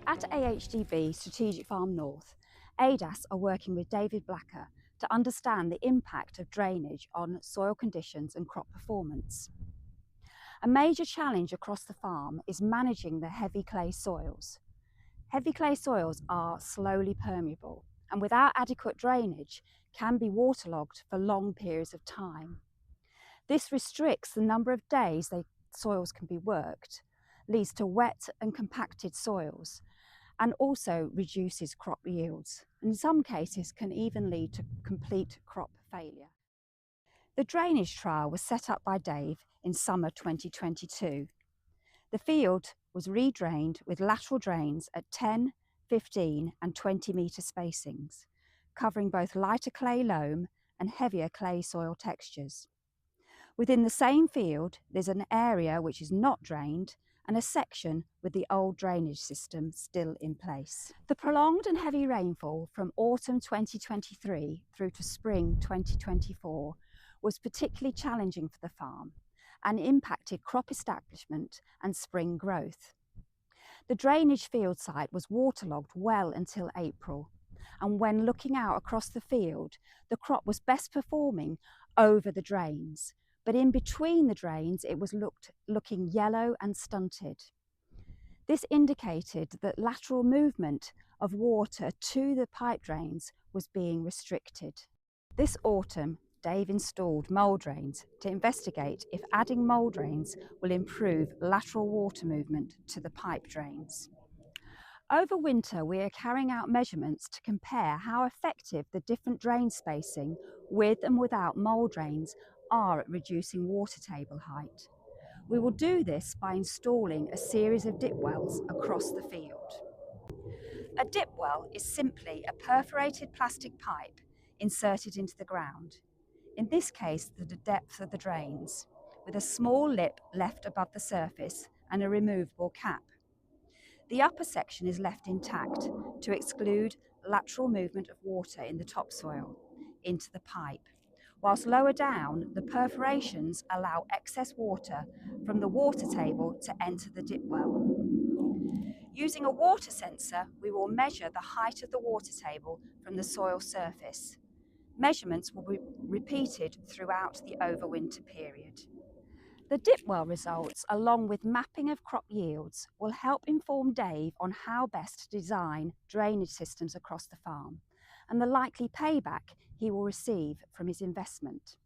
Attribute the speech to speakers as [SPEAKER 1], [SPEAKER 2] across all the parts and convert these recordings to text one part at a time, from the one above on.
[SPEAKER 1] At AHDB Strategic Farm North, ADAS are working with David Blacker to understand the impact of drainage on soil conditions and crop performance. A major challenge across the farm is managing the heavy clay soils. Heavy clay soils are slowly permeable and without adequate drainage can be waterlogged for long periods of time. This restricts the number of days soils can be worked, leads to wet and compacted soils, and also reduces crop yields, and in some cases can even lead to complete crop failure. The drainage trial was set up by Dave in summer 2022. The field was redrained with lateral drains at 10, 15 and 20 metre spacings, covering both lighter clay loam and heavier clay soil textures. Within the same field, there's an area which is not drained and a section with the old drainage system still in place. The prolonged and heavy rainfall from autumn 2023 through to spring 2024 was particularly challenging for the farm and impacted crop establishment and spring growth. The drainage field site was waterlogged well until April, and when looking out across the field, the crop was best performing over the drains, but in between the drains it was looking yellow and stunted. This indicated that lateral movement of water to the pipe drains was being restricted. This autumn, Dave installed mole drains to investigate if adding mole drains will improve lateral water movement to the pipe drains. Over winter, we are carrying out measurements to compare how effective the different drain spacing with and without mole drains are at reducing water table height. We will do this by installing a series of dipwells across the field. A dipwell is simply a perforated plastic pipe inserted into the ground, in this case the depth of the drains, with a small lip left above the surface and a removable cap. The upper section is left intact to exclude lateral movement of water in the topsoil into the pipe, whilst lower down the perforations allow excess water from the water table to enter the dipwell. Using a water sensor, we will measure the height of the water table from the soil surface. Measurements will be repeated throughout the overwinter period. The dipwell results, along with mapping of crop yields, will help inform Dave on how best to design drainage systems across the farm and the likely payback he will receive from his investment.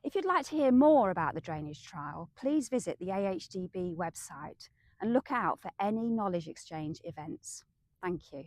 [SPEAKER 1] If you'd like to hear more about the drainage trial, please visit the AHDB website and look out for any knowledge exchange events. Thank you.